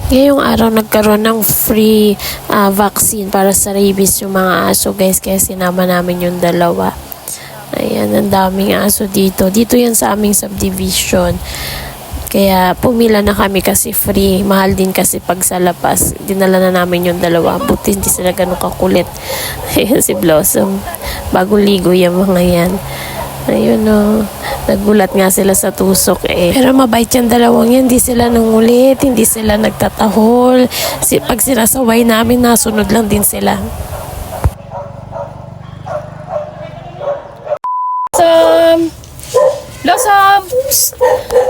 Ngayong araw nagkaroon ng free vaccine para sa rabies yung mga aso guys, kaya sinama namin yung dalawa. Ayan, ang daming aso dito. Dito yan sa aming subdivision. Kaya pumila na kami kasi free. Mahal din kasi pag sa labas. Dinala na namin yung dalawa. Buti hindi sila ganun kakulit. Ayan si Blossom. Bagong ligo yung mga yan. Ayun o. Nagulat nga sila sa tusok eh. Pero mabait yung dalawang yan. Hindi sila nangulit. Hindi sila nagtatahol. Pag sinasaway namin, nasunod lang din sila. Blossom!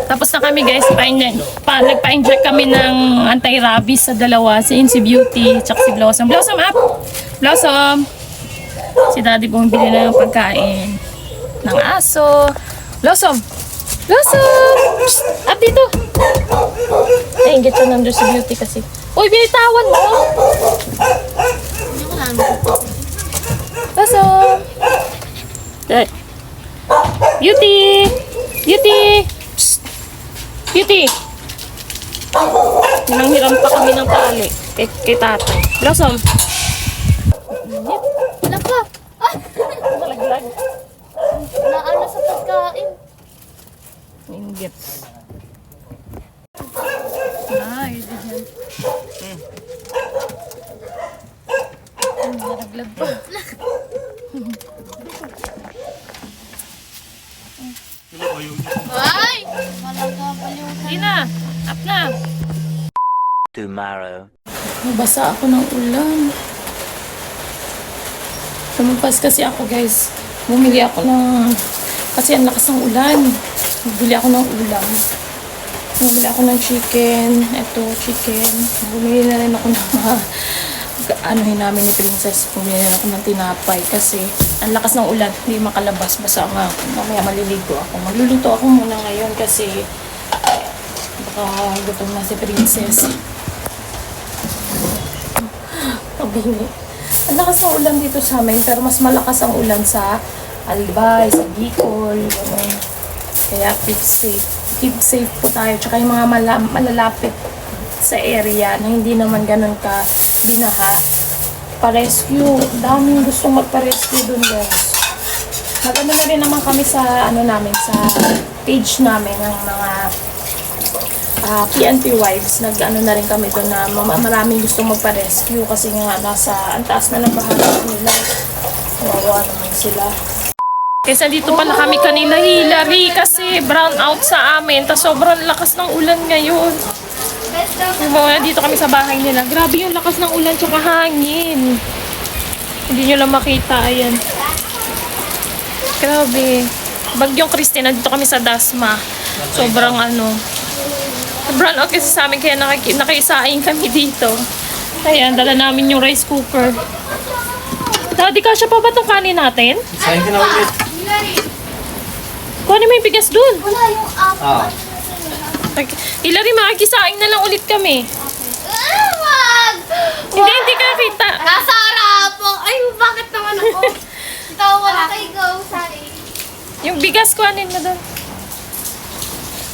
Tapos na kami guys, nagpa-inject kami ng anti-rabies sa dalawa, si Beauty, tsaka si Blossom. Blossom up! Blossom! Si Daddy bumibili na ng pagkain ng aso. Blossom! Blossom! Psst! Up dito! Ay, ingat siya nandun si Beauty kasi. Uy, binitawan mo! Blossom! Beauty! Beauty! Psst! Beauty! Nanghiram pa kami ng tali kay tatay. Blossom! Wala pa. Ah! Malaglag. Naano sa pagkain. Inggit. Ay, diyan. Malaglag pa. Ay! Malaga baliw. Di na. Up na. Tomorrow. Nabasa ako ng ulan. Lumampas kasi ako guys. Bumili ako ng... Kasi ang lakas ng ulan. Bumili ako ng ulam. Bumili ako ng chicken. Ito, chicken. Bumili na rin ako ng mga... Anuhin namin ni Princess. Bumili na ako ng tinapay. Kasi ang lakas ng ulan. Hindi makalabas. Basa nga ako. Mamaya maliligo ako. Magluluto ako muna ngayon kasi... Baka gutom na si Princess. Pabili. Ang lakas ng ulan dito sa amin, pero mas malakas ang ulan sa Albay, sa Bicol, gano'n. Kaya keep safe po tayo. Tsaka yung mga malalapit sa area na hindi naman gano'n ka binaha. Pa-rescue. Daming gustong magpa-rescue dun guys. Magano na rin naman kami sa, sa page namin ng mga PNP wives, nag-ano na rin kami doon na maraming gusto magpa-rescue kasi nga ang taas na ng bahala nila. Wawa naman sila. Kesa dito pala kami kanila Hillary kasi brown out sa amin. Tas sobrang lakas ng ulan ngayon. Dito kami sa bahay nila. Grabe yung lakas ng ulan tsaka hangin. Hindi nyo lang makita. Ayan. Grabe. Bagyong Christine, nandito kami sa Dasma. Sobrang brown out kasi sa amin, kaya nakaisaing kami dito. Ayan, dala namin yung rice cooker. Daddy, kasya pa ba itong kanin natin? Isahin ka na ulit. Kuhanin mo yung bigas dun. Wala yung apat. Hilary, makikisaing na lang ulit kami. Wag! Hindi ka kita. Nasa harap po. Ay, bakit naman ako? Ikaw, wala kay go, sorry. Yung bigas, kuhanin mo dun.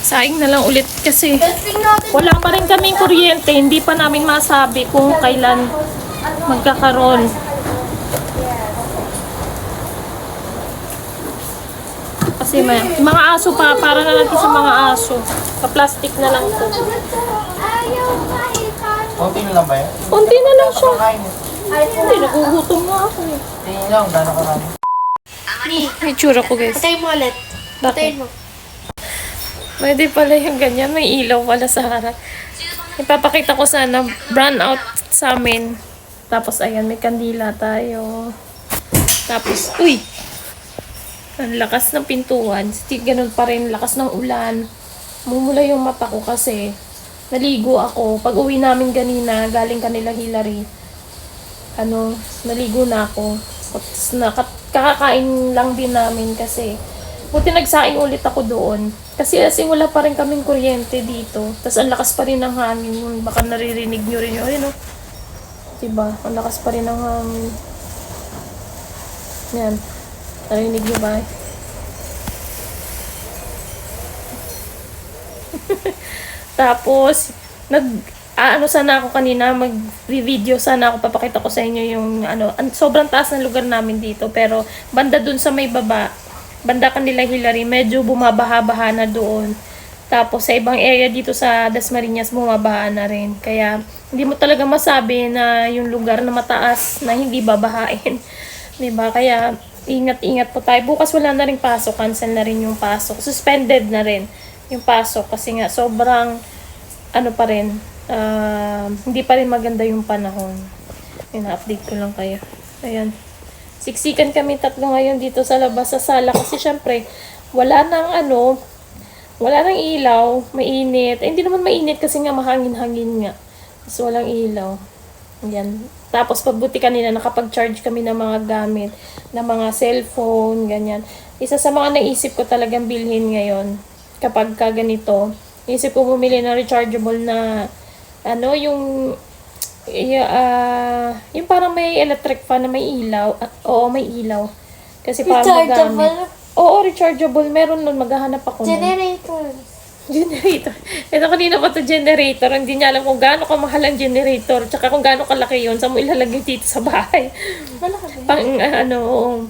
Saing na lang ulit kasi Testing natin. wala pa rin kaming kuryente. Hindi pa namin masabi kung kailan magkakaroon. Kasi mga aso pa, para na natin sa mga aso. Pa-plastic na lang to. Ayaw maitan. Konti na lang ba yan? Kunti na lang siya. Kain. Hindi, nagugutom nga ako eh. Tingin lang, gano'n karami. May tsura ko guys. Patay mo ulit. Patayin mo. Pwede pala yung ganyan. May ilaw pala sa harap. Ipapakita ko sana brown out sa amin. Tapos ayan, may kandila tayo. Tapos, uy! Ang lakas ng pintuan. Still ganun pa rin. Lakas ng ulan. Mumula yung mata ko kasi naligo ako. Pag uwi namin ganina, galing kanila Hillary. Naligo na ako. Kakakain lang din namin kasi buti nagsaing ulit ako doon. Kasi wala pa rin kaming kuryente dito. Tapos ang lakas pa rin ng hangin. Baka naririnig nyo rin yun. Ayun, oh. Diba? Ang lakas pa rin ng hangin. Yan. Narinig nyo ba? Tapos, ano sana ako kanina, mag-video sana ako, papakita ko sa inyo yung sobrang taas ng lugar namin dito, pero banda dun sa may baba, banda kanila Hillary, medyo bumabaha-baha na doon. Tapos sa ibang area dito sa Dasmariñas, bumabaha na rin. Kaya hindi mo talaga masabi na yung lugar na mataas na hindi babahain. Diba? Kaya ingat-ingat po tayo. Bukas wala na rin pasok, cancel na rin yung pasok. Suspended na rin yung pasok kasi nga sobrang pa rin, hindi pa rin maganda yung panahon. Ina-update ko lang kayo. Ayan. Siksikan kami tatlo ngayon dito sa labas sa sala kasi syempre wala nang ilaw, mainit. Hindi naman mainit kasi nga mahangin-hangin nga. So walang ilaw. Ayan. Tapos pagbuti kanina nakapag-charge kami ng mga gamit, ng mga cellphone, ganyan. Isa sa mga naisip ko talagang bilhin ngayon kapag ganito. Isip ko bumili ng rechargeable na yung parang may electric fan na may ilaw. Oo, may ilaw. Kasi parang magamit. Oo, rechargeable. Meron nun. Maghahanap ako nun. Generator. Ito kanina pa to generator. Hindi niya alam kung gaano kamahal ang generator. Tsaka kung gaano kalaki yun. Saan mo ilalagay dito sa bahay.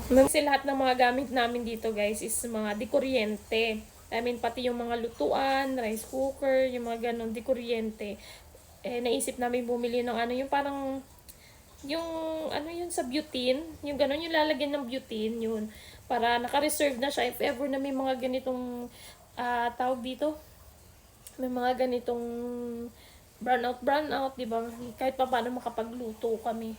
Kasi lahat ng mga gamit namin dito guys is mga dikuryente. Pati yung mga lutuan, rice cooker, yung mga ganon, dikuryente. Naisip namin bumili ng yung parang yung yun sa butane, yung gano'n yung lalagyan ng butane yun, para naka-reserve na siya if ever na may mga ganitong tawag dito, may mga ganitong brownout, di ba? Kahit pa paano makapagluto kami.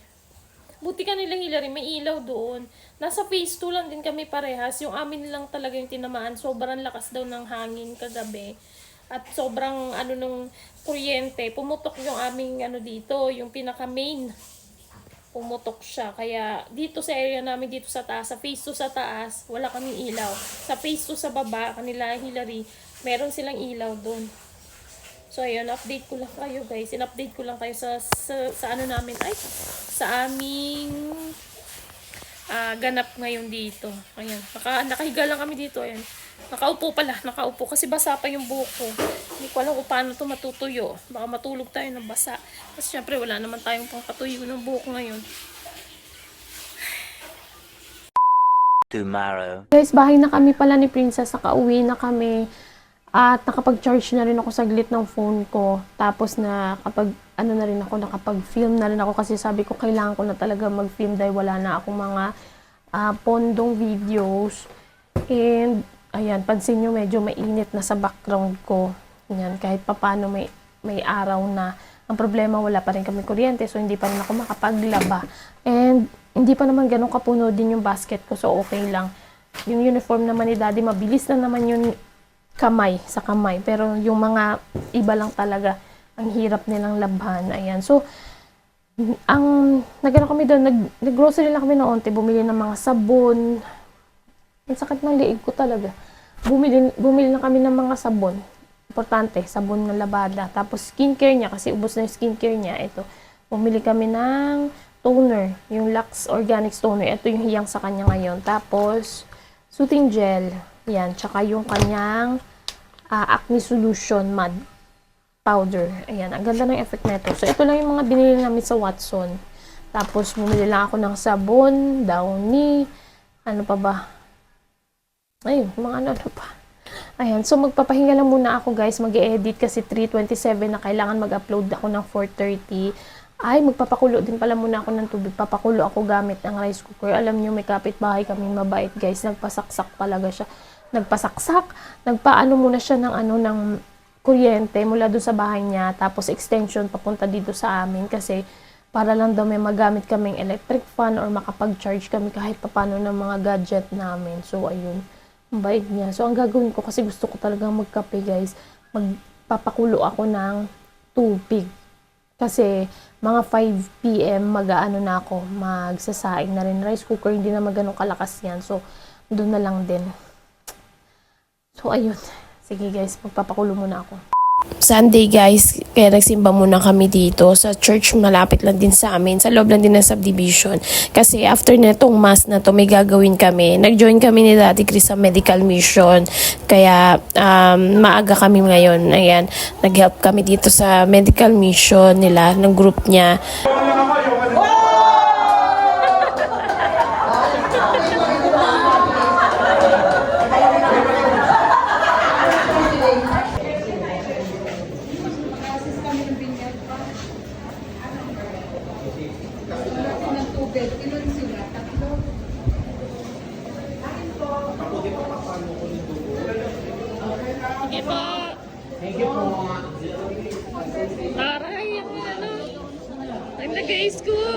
Buti kanila Hillary, may ilaw doon. Nasa phase 2 lang din kami parehas. Yung amin lang talaga yung tinamaan. Sobrang lakas daw ng hangin kagabi. At sobrang nung kuryente. Pumutok yung aming dito, yung pinaka-main. Pumutok siya. Kaya dito sa area namin, dito sa taas, sa phase 2 sa taas, wala kaming ilaw. Sa phase 2 sa baba, kanila Hillary, meron silang ilaw doon. So ayun, update ko lang kayo guys. In-update ko lang kayo sa namin, sa aming ganap ngayon dito. Ayan, nakahiga lang kami dito. Ayan. Nakaupo kasi basa pa yung buhok ko. Hindi ko alam kung paano to matutuyo. Baka matulog tayo ng basa. Kasi syempre wala naman tayong pangkatuyo ng buhok ngayon. Tomorrow. Guys, bahay na kami pala ni Princess. Nakauwi na kami. At nakapag-charge na rin ako saglit ng phone ko. Tapos nakapag-film na rin ako kasi sabi ko kailangan ko na talaga mag-film dahil wala na akong mga pondong videos. And ayan, pansin nyo medyo mainit na sa background ko. Ayan, kahit papano may araw na. Ang problema wala pa rin kami kuryente so hindi pa rin ako makapaglaba. And hindi pa naman ganun kapuno din yung basket ko so okay lang. Yung uniform naman ni Daddy mabilis na naman yung sa kamay. Pero yung mga iba lang talaga, ang hirap nilang labhan. Ayan. So, nagano kami doon, nag-grocery lang kami noon, bumili ng mga sabon. Ang sakit ng liig ko talaga. Bumili na kami ng mga sabon. Importante, sabon na labada. Tapos skincare niya, kasi ubos na yung skincare niya. Ito, bumili kami ng toner, yung Lux Organics toner. Ito yung hiyang sa kanya ngayon. Tapos, soothing gel. Yan, tsaka yung kanyang acne solution mud powder. Ayan, ang ganda ng effect nito. So, ito lang yung mga binili namin sa Watson. Tapos, bumili lang ako ng sabon, Downy, ano pa ba? Ayun, mga ano pa. Ayan, so magpapahinga lang muna ako guys. Mag-i-edit kasi 3:27 na kailangan mag-upload ako ng 4:30. Ay, magpapakulo din pala muna ako ng tubig. Papakulo ako gamit ng rice cooker. Alam nyo, may kapitbahay kami mabait guys. Nagpasaksak talaga siya. Nagpaano muna siya ng kuryente mula doon sa bahay niya. Tapos extension papunta dito sa amin. Kasi para lang daw may magamit kaming electric fan or makapag-charge kami kahit papano ng mga gadget namin. So, ayun. Ang bait niya. So, ang gagawin ko kasi gusto ko talagang magkape guys. Magpapakulo ako ng tubig. Kasi mga 5 PM magsasaing na rin. Rice cooker, hindi na ganun kalakas yan. So, doon na lang din. So, ayun. Sige guys, magpapakulo muna ako. Sunday guys, kaya nagsimba muna kami dito sa church malapit lang din sa amin, sa loob lang din ng subdivision. Kasi after netong mass na to, may gagawin kami. Nag-join kami ni Daddy Chris sa medical mission. Kaya maaga kami ngayon. Ayan, nag-help kami dito sa medical mission nila, ng group niya. Thank you po. Aray, ang nag-school.